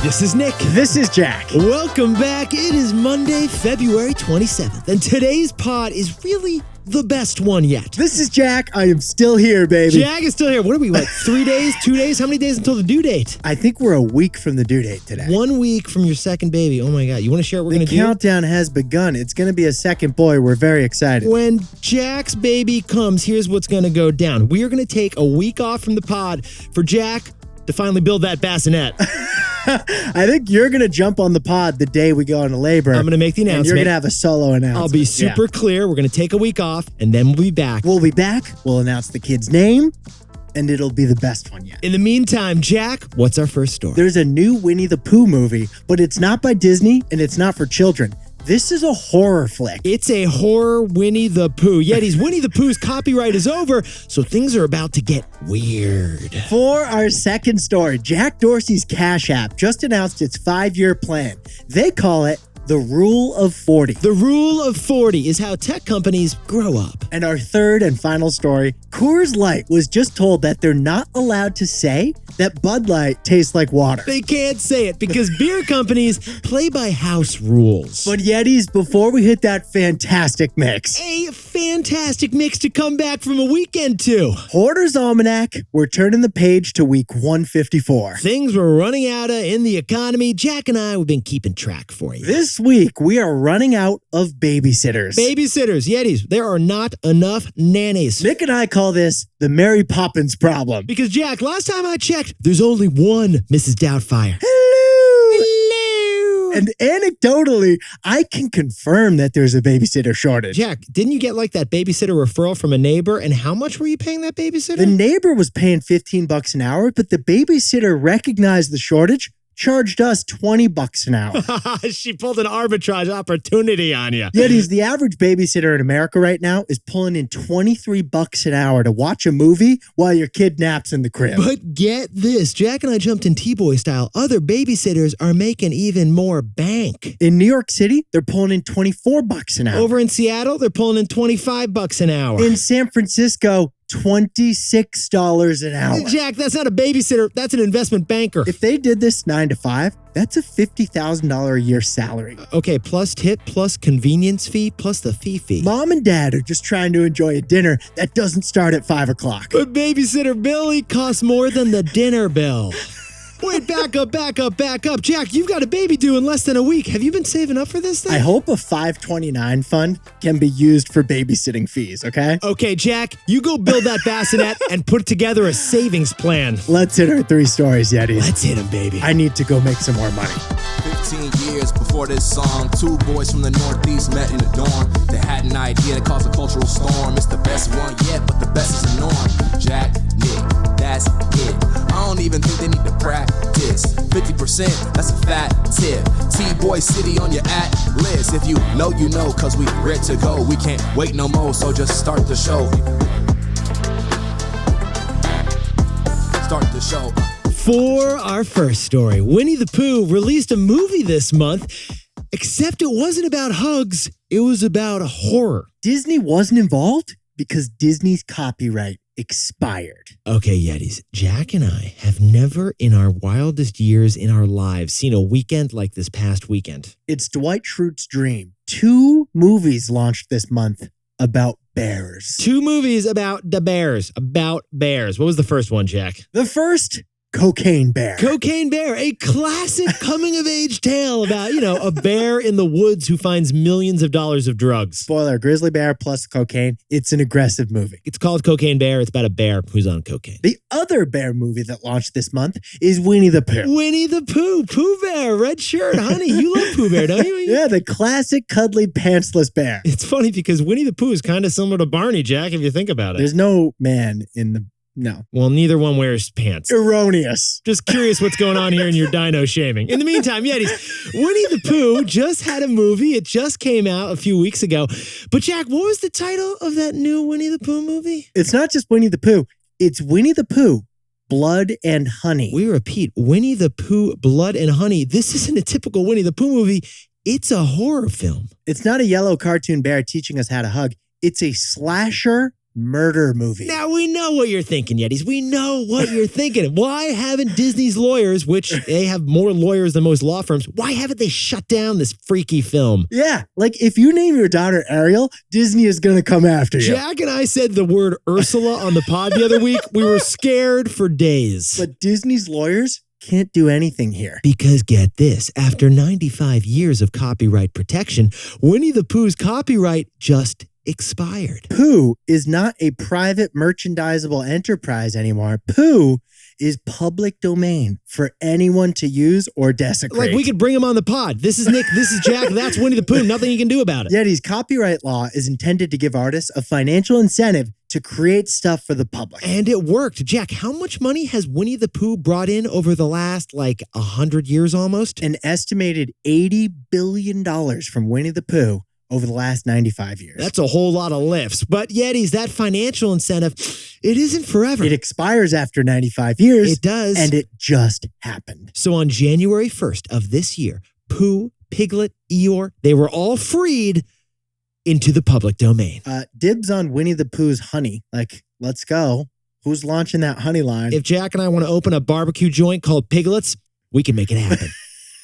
This is Nick. This is Jack. Welcome back. It is Monday, February 27th, and today's pod is really the best one yet. This is Jack. I am still here, baby. Jack is still here. What are we, 3 days, 2 days? How many days until the due date? I think we're a week from the due date today. 1 week from your second baby. Oh my God. You want to share what we're going to do? The countdown has begun. It's going to be a second boy. We're very excited. When Jack's baby comes, here's what's going to go down. We are going to take a week off from the pod for Jack to finally build that bassinet. I think you're going to jump on the pod the day we go into labor. I'm going to make the announcement. And you're going to have a solo announcement. I'll be super clear. We're going to take a week off, and then we'll be back. We'll be back. We'll announce the kid's name, and it'll be the best one yet. In the meantime, Jack, what's our first story? There's a new Winnie the Pooh movie, but it's not by Disney, and it's not for children. This is a horror flick. It's a horror Winnie the Pooh. Yetis, Winnie the Pooh's copyright is over, so things are about to get weird. For our second story, Jack Dorsey's Cash App just announced its 5-year plan. They call it the Rule of 40. The Rule of 40 is how tech companies grow up. And our third and final story, Coors Light was just told that they're not allowed to say that Bud Light tastes like water. They can't say it because beer companies play by house rules. But Yetis, before we hit that fantastic mix. A fantastic mix to come back from a weekend to. Hoarder's Almanac, we're turning the page to week 154. Things we're running out of in the economy. Jack and I have been keeping track for you. This week, we are running out of babysitters. Babysitters, Yetis, there are not enough nannies. Nick and I call this the Mary Poppins problem. Because, Jack, last time I checked, there's only one Mrs. Doubtfire. Hello! And anecdotally, I can confirm that there's a babysitter shortage. Jack, didn't you get like that babysitter referral from a neighbor? And how much were you paying that babysitter? The neighbor was paying $15 an hour, but the babysitter recognized the shortage, charged us $20 an hour. She pulled an arbitrage opportunity on you. Yetis, the average babysitter in America right now is pulling in $23 an hour to watch a movie while your kid naps in the crib. But get this, Jack and I jumped in T-Boy style. Other babysitters are making even more bank. In New York City, they're pulling in $24 an hour. Over in Seattle, they're pulling in $25 an hour. In San Francisco, $26 an hour. Jack, that's not a babysitter. That's an investment banker. If they did this 9 to 5, that's a $50,000 a year salary. Okay, plus tip, plus convenience fee, plus the fee. Mom and dad are just trying to enjoy a dinner that doesn't start at 5 o'clock. But babysitter Billy costs more than the dinner bill. Wait, back up. Jack, you've got a baby due in less than a week. Have you been saving up for this thing? I hope a 529 fund can be used for babysitting fees, okay? Okay, Jack, you go build that bassinet and put together a savings plan. Let's hit our 3 stories, Yetis. Let's hit them, baby. I need to go make some more money. 15 years before this song, 2 boys from the Northeast met in the dorm. They had an idea that caused a cultural storm. It's the best one yet, but the best is the norm. Jack, Nick, that's it. I don't even think they need to practice. 50%, that's a fat tip. T-Boy City on your list. If you know, cause we ready to go. We can't wait no more, so just start the show. Start the show. For our first story, Winnie the Pooh released a movie this month, except it wasn't about hugs, it was about horror. Disney wasn't involved because Disney's copyright expired. Okay, Yetis, Jack and I have never in our wildest years in our lives seen a weekend like this past weekend. It's Dwight Schrute's dream. 2 movies launched this month about bears. 2 movies about the bears, What was the first one, Jack? The first, Cocaine Bear. Cocaine Bear, a classic coming-of-age tale about, a bear in the woods who finds millions of dollars of drugs. Spoiler, grizzly bear plus cocaine. It's an aggressive movie. It's called Cocaine Bear. It's about a bear who's on cocaine. The other bear movie that launched this month is Winnie the Pooh. Winnie the Pooh, Pooh Bear, red shirt. Honey, you love Pooh Bear, don't you? Yeah, the classic cuddly pantsless bear. It's funny because Winnie the Pooh is kind of similar to Barney, Jack, if you think about it. There's no man in the... No. Well, neither one wears pants. Erroneous. Just curious what's going on here in your dino shaming. In the meantime, Yetis, Winnie the Pooh just had a movie. It just came out a few weeks ago. But Jack, what was the title of that new Winnie the Pooh movie? It's not just Winnie the Pooh. It's Winnie the Pooh, Blood and Honey. We repeat, Winnie the Pooh, Blood and Honey. This isn't a typical Winnie the Pooh movie. It's a horror film. It's not a yellow cartoon bear teaching us how to hug. It's a slasher murder movie. Now we know what you're thinking, Yetis. We know what you're thinking. Why haven't Disney's lawyers, which they have more lawyers than most law firms, why haven't they shut down this freaky film? Yeah, like if you name your daughter Ariel, Disney is going to come after you. Jack and I said the word Ursula on the pod the other week. We were scared for days. But Disney's lawyers can't do anything here. Because get this, after 95 years of copyright protection, Winnie the Pooh's copyright just expired. Pooh is not a private merchandisable enterprise anymore. Pooh is public domain for anyone to use or desecrate. Like we could bring him on the pod. This is Nick, this is Jack, that's Winnie the Pooh. Nothing you can do about it. Yeti's copyright law is intended to give artists a financial incentive to create stuff for the public. And it worked. Jack, how much money has Winnie the Pooh brought in over the last, 100 years almost? An estimated $80 billion from Winnie the Pooh over the last 95 years. That's a whole lot of lifts. But Yetis, that financial incentive, it isn't forever. It expires after 95 years. It does. And it just happened. So on January 1st of this year, Pooh, Piglet, Eeyore, they were all freed into the public domain. Dibs on Winnie the Pooh's honey. Let's go. Who's launching that honey line? If Jack and I want to open a barbecue joint called Piglets, we can make it happen.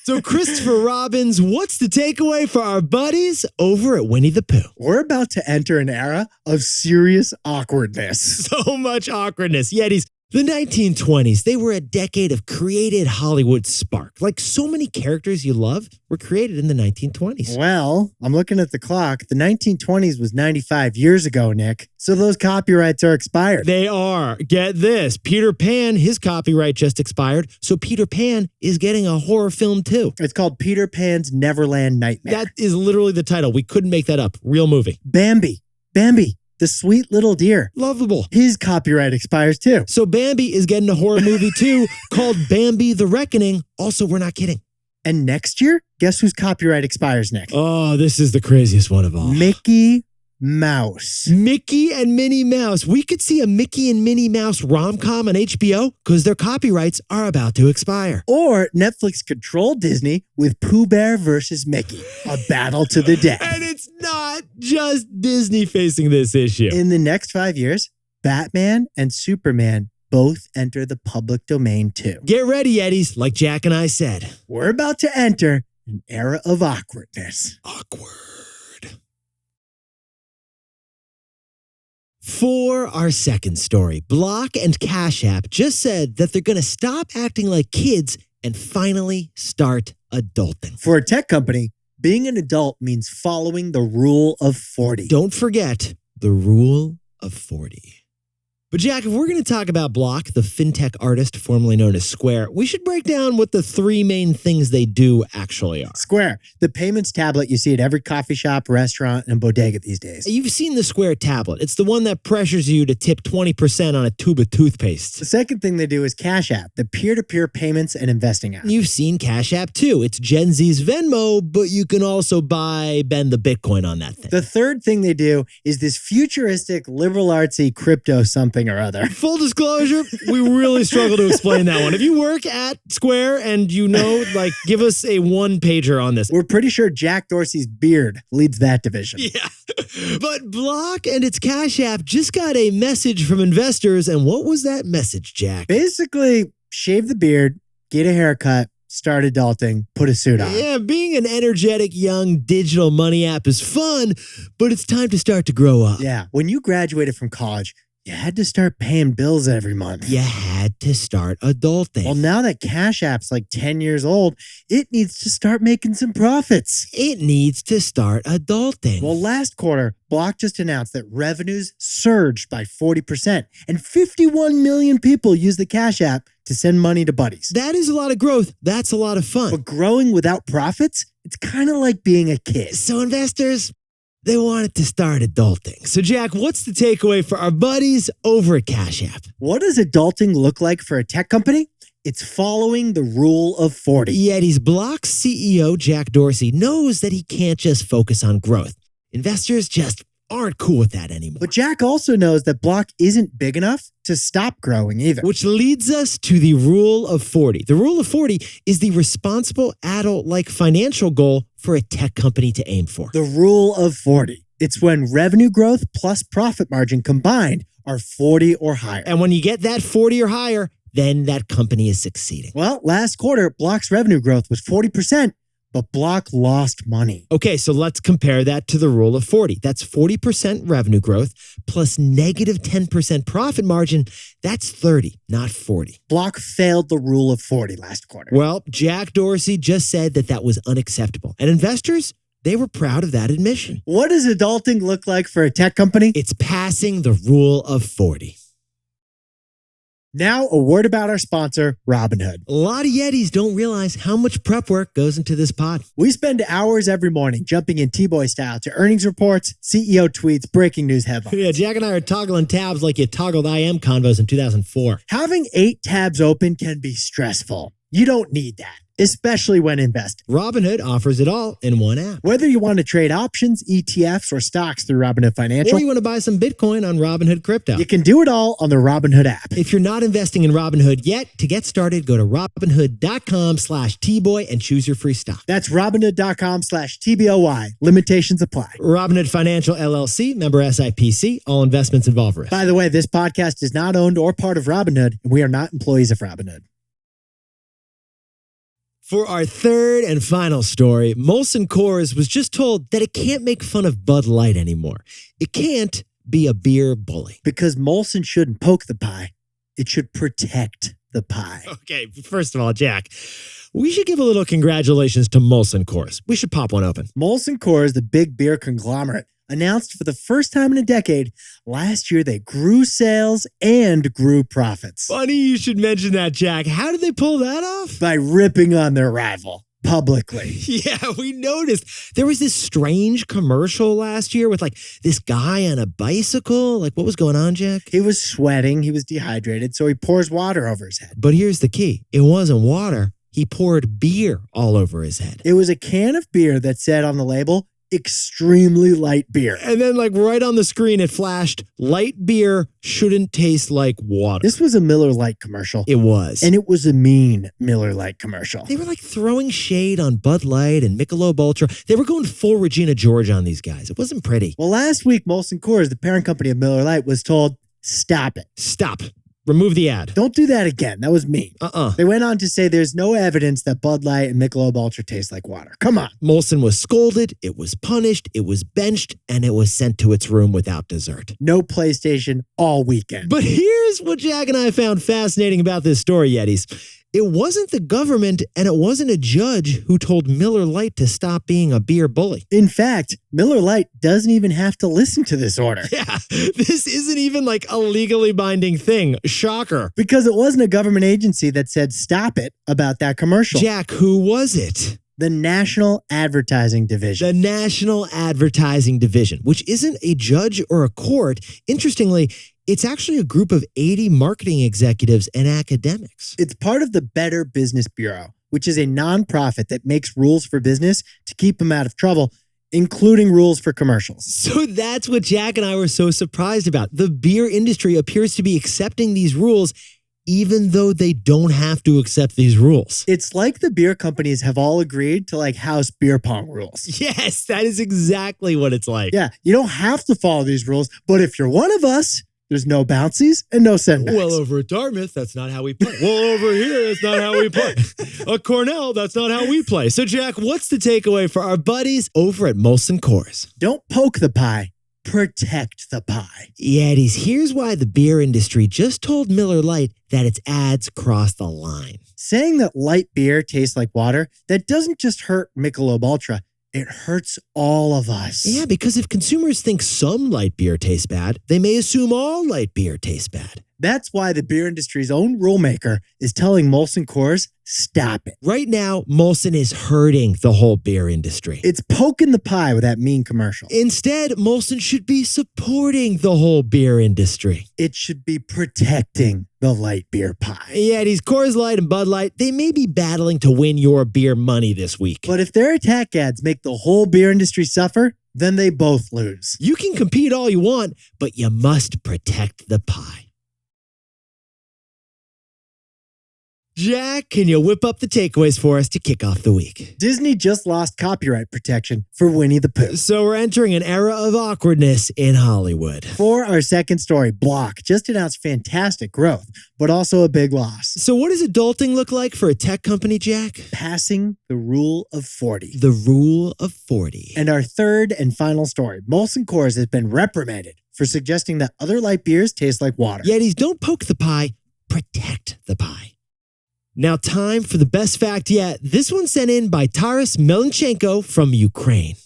So Christopher Robbins, what's the takeaway for our buddies over at Winnie the Pooh? We're about to enter an era of serious awkwardness. So much awkwardness. Yetis, the 1920s, they were a decade of created Hollywood spark. Like so many characters you love were created in the 1920s. Well, I'm looking at the clock. The 1920s was 95 years ago, Nick. So those copyrights are expired. They are. Get this. Peter Pan, his copyright just expired. So Peter Pan is getting a horror film too. It's called Peter Pan's Neverland Nightmare. That is literally the title. We couldn't make that up. Real movie. Bambi, the sweet little deer. Lovable. His copyright expires too. So Bambi is getting a horror movie too called Bambi the Reckoning. Also, we're not kidding. And next year, guess whose copyright expires, Nick? Oh, this is the craziest one of all. Mickey Mouse. Mickey and Minnie Mouse. We could see a Mickey and Minnie Mouse rom-com on HBO because their copyrights are about to expire. Or Netflix control Disney with Pooh Bear versus Mickey. A battle to the death. And it's not just Disney facing this issue. In the next 5 years, Batman and Superman both enter the public domain too. Get ready, Yetis, like Jack and I said. We're about to enter an era of awkwardness. Awkward. For our second story, Block and Cash App just said that they're going to stop acting like kids and finally start adulting. For a tech company, being an adult means following the rule of 40. Don't forget the rule of 40. But Jack, if we're going to talk about Block, the fintech artist formerly known as Square, we should break down what the three main things they do actually are. Square, the payments tablet you see at every coffee shop, restaurant, and bodega these days. You've seen the Square tablet. It's the one that pressures you to tip 20% on a tube of toothpaste. The second thing they do is Cash App, the peer-to-peer payments and investing app. You've seen Cash App too. It's Gen Z's Venmo, but you can also bend the Bitcoin on that thing. The third thing they do is this futuristic, liberal artsy crypto something or other. Full disclosure, we really struggle to explain that one. If you work at Square and you know, give us a one-pager on this. We're pretty sure Jack Dorsey's beard leads that division. Yeah. But Block and its Cash App just got a message from investors. And what was that message, Jack? Basically, shave the beard, get a haircut, start adulting, put a suit on. Yeah, being an energetic young digital money app is fun, but it's time to start to grow up. Yeah, when you graduated from college, you had to start paying bills every month. You had to start adulting. Well, now that Cash App's 10 years old, it needs to start making some profits. It needs to start adulting. Well, last quarter, Block just announced that revenues surged by 40%, and 51 million people use the Cash App to send money to buddies. That is a lot of growth. That's a lot of fun. But growing without profits, it's kind of like being a kid. So investors, they wanted to start adulting. So Jack, what's the takeaway for our buddies over at Cash App? What does adulting look like for a tech company? It's following the rule of 40. Yeti's Block's CEO, Jack Dorsey, knows that he can't just focus on growth. Investors just aren't cool with that anymore. But Jack also knows that Block isn't big enough to stop growing either. Which leads us to the rule of 40. The rule of 40 is the responsible adult-like financial goal for a tech company to aim for. The rule of 40. It's when revenue growth plus profit margin combined are 40 or higher. And when you get that 40 or higher, then that company is succeeding. Well, last quarter, Block's revenue growth was 40%, but Block lost money. Okay, so let's compare that to the rule of 40. That's 40% revenue growth plus negative 10% profit margin. That's 30, not 40. Block failed the rule of 40 last quarter. Well, Jack Dorsey just said that was unacceptable. And investors, they were proud of that admission. What does adulting look like for a tech company? It's passing the rule of 40. Now, a word about our sponsor, Robinhood. A lot of Yetis don't realize how much prep work goes into this pod. We spend hours every morning jumping in T-Boy style to earnings reports, CEO tweets, breaking news headlines. Yeah, Jack and I are toggling tabs like you toggled IM convos in 2004. Having 8 tabs open can be stressful. You don't need that, especially when investing. Robinhood offers it all in one app. Whether you want to trade options, ETFs, or stocks through Robinhood Financial, Or you want to buy some Bitcoin on Robinhood Crypto. you can do it all on the Robinhood app. If you're not investing in Robinhood yet, to get started, go to Robinhood.com/Tboy and choose your free stock. That's Robinhood.com/TBOY. Limitations apply. Robinhood Financial LLC, member SIPC. All investments involve risk. By the way, this podcast is not owned or part of Robinhood, and we are not employees of Robinhood. For our third and final story, MolsonCoors was just told that it can't make fun of Bud Light anymore. It can't be a beer bully. Because Molson shouldn't poke the pie. It should protect the pie. Okay, first of all, Jack, we should give a little congratulations to MolsonCoors. We should pop one open. MolsonCoors, the big beer conglomerate, announced for the first time in a decade, last year they grew sales and grew profits. Funny you should mention that, Jack. How did they pull that off? By ripping on their rival publicly. Yeah, we noticed. There was this strange commercial last year with like this guy on a bicycle. Like, what was going on, Jack? He was sweating, he was dehydrated, so he pours water over his head. But here's the key. It wasn't water. He poured beer all over his head. It was a can of beer that said on the label, extremely light beer. And then like right on the screen, it flashed, light beer shouldn't taste like water. This was a Miller Lite commercial. It was. And it was a mean Miller Lite commercial. They were like throwing shade on Bud Light and Michelob Ultra. They were going full Regina George on these guys. It wasn't pretty. Well, last week, Molson Coors, the parent company of Miller Lite, was told, stop it. Stop. Remove the ad. Don't do that again. That was mean. They went on to say there's no evidence that Bud Light and Michelob Ultra taste like water. Come on. Molson was scolded, it was punished, it was benched, and it was sent to its room without dessert. No PlayStation all weekend. But here's what Jack and I found fascinating about this story, Yetis. It wasn't the government and it wasn't a judge who told Miller Lite to stop being a beer bully. In fact, Miller Lite doesn't even have to listen to this order. Yeah, this isn't even like a legally binding thing. Shocker. Because it wasn't a government agency that said stop it about that commercial. Jack, who was it? The National Advertising Division. The National Advertising Division, which isn't a judge or a court. Interestingly, it's actually a group of 80 marketing executives and academics. It's part of the Better Business Bureau, which is a nonprofit that makes rules for business to keep them out of trouble, including rules for commercials. So that's what Jack and I were so surprised about. The beer industry appears to be accepting these rules even though they don't have to accept these rules. It's like the beer companies have all agreed to like house beer pong rules. Yes, that is exactly what it's like. Yeah, you don't have to follow these rules, but if you're one of us, there's no bouncies and no sendbacks. Well, over at Dartmouth, that's not how we play. Well, over here, that's not how we play. At Cornell, that's not how we play. So, Jack, what's the takeaway for our buddies over at MolsonCoors? Don't poke the pie. Protect the pie. Yetis, here's why the beer industry just told Miller Lite that its ads crossed the line. Saying that light beer tastes like water, that doesn't just hurt Michelob Ultra. It hurts all of us. Yeah, because if consumers think some light beer tastes bad, they may assume all light beer tastes bad. That's why the beer industry's own rulemaker is telling Molson Coors, stop it. Right now, Molson is hurting the whole beer industry. It's poking the pie with that mean commercial. Instead, Molson should be supporting the whole beer industry. It should be protecting the light beer pie. Yeah, these Coors Light and Bud Light, they may be battling to win your beer money this week. But if their attack ads make the whole beer industry suffer, then they both lose. You can compete all you want, but you must protect the pie. Jack, can you whip up the takeaways for us to kick off the week? Disney just lost copyright protection for Winnie the Pooh. So we're entering an era of awkwardness in Hollywood. For our second story, Block just announced fantastic growth, but also a big loss. So what does adulting look like for a tech company, Jack? Passing the rule of 40. The rule of 40. And our third and final story, MolsonCoors has been reprimanded for suggesting that other light beers taste like water. Yetis, don't poke the pie, protect the pie. Now time for the best fact yet. This one sent in by Taras Melenchenko from Ukraine.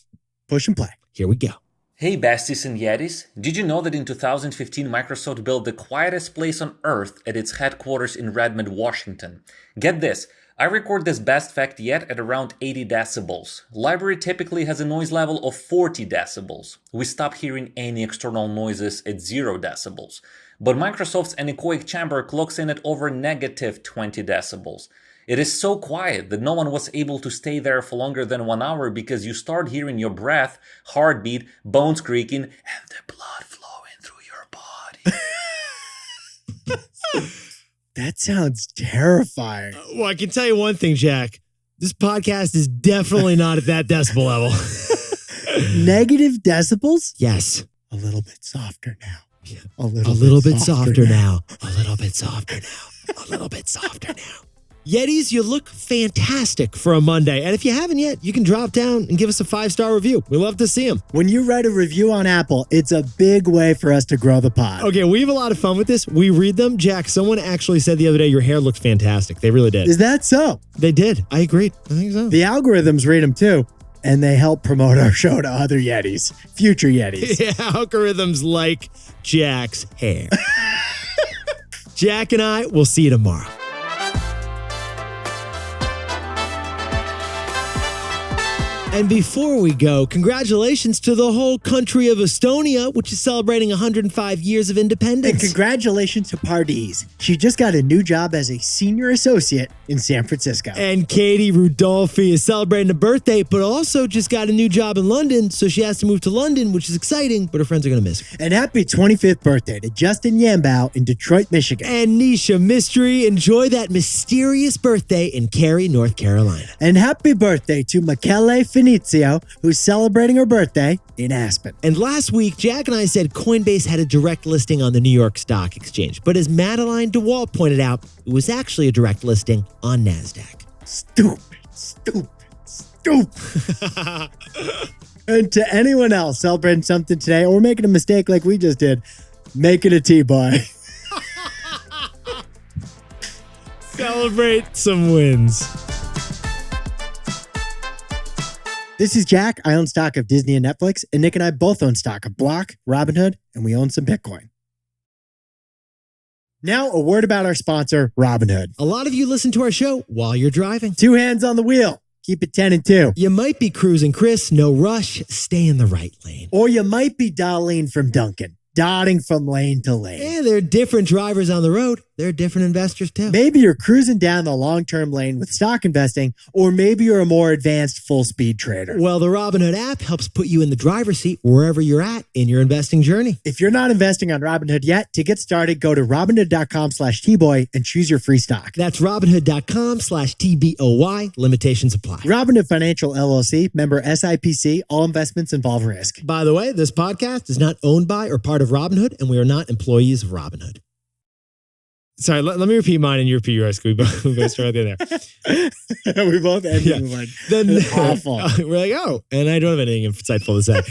Push and play. Here we go. Hey besties and Yetis, did you know that in 2015 Microsoft built the quietest place on earth at its headquarters in Redmond, Washington? Get this, I record this best fact yet at around 80 decibels. Library typically has a noise level of 40 decibels. We stop hearing any external noises at 0 decibels. But Microsoft's anechoic chamber clocks in at over negative 20 decibels. It is so quiet that no one was able to stay there for longer than 1 hour because you start hearing your breath, heartbeat, bones creaking, and the blood flowing through your body. That sounds terrifying. Well, I can tell you one thing, Jack. This podcast is definitely not at that decibel level. Negative decibels? Yes. A little bit softer now. A little bit softer now. A little bit softer now. A little bit softer now. Yetis, you look fantastic for a Monday. And if you haven't yet, you can drop down and give us a 5-star review. We love to see them. When you write a review on Apple, it's a big way for us to grow the pod. Okay, we have a lot of fun with this. We read them. Jack, someone actually said the other day, your hair looks fantastic. They really did. Is that so? They did. I agreed. I think so. The algorithms read them too, and they help promote our show to other Yetis, future Yetis. Yeah, algorithms like Jack's hair. Jack and I will see you tomorrow. And before we go, congratulations to the whole country of Estonia, which is celebrating 105 years of independence. And congratulations to Pardis. She just got a new job as a senior associate in San Francisco. And Katie Rudolphi is celebrating a birthday, but also just got a new job in London, so she has to move to London, which is exciting, but her friends are going to miss her. And happy 25th birthday to Justin Yambao in Detroit, Michigan. And Nisha Mystery, enjoy that mysterious birthday in Cary, North Carolina. And happy birthday to Michele Finizio, who's celebrating her birthday in Aspen. And last week, Jack and I said Coinbase had a direct listing on the New York Stock Exchange. But as Madeline DeWalt pointed out, it was actually a direct listing on NASDAQ. Stupid. And to anyone else celebrating something today or making a mistake like we just did, make it a T-boy. Celebrate some wins. This is Jack. I own stock of Disney and Netflix, and Nick and I both own stock of Block, Robinhood, and we own some Bitcoin. Now, a word about our sponsor, Robinhood. A lot of you listen to our show while you're driving. 2 hands on the wheel. Keep it 10 and 2. You might be cruising, Chris. No rush. Stay in the right lane. Or you might be Darlene from Duncan, dotting from lane to lane. Yeah, there are different drivers on the road. There are different investors too. Maybe you're cruising down the long-term lane with stock investing, or maybe you're a more advanced full-speed trader. Well, the Robinhood app helps put you in the driver's seat wherever you're at in your investing journey. If you're not investing on Robinhood yet, to get started, go to Robinhood.com/Tboy and choose your free stock. That's Robinhood.com/TBOY. Limitations apply. Robinhood Financial LLC, member SIPC, all investments involve risk. By the way, this podcast is not owned by or part of Robinhood, and we are not employees of Robinhood. Sorry, let me repeat mine and you repeat yours. We both started there. We both ended with Then awful. We're like, oh, and I don't have anything insightful to say.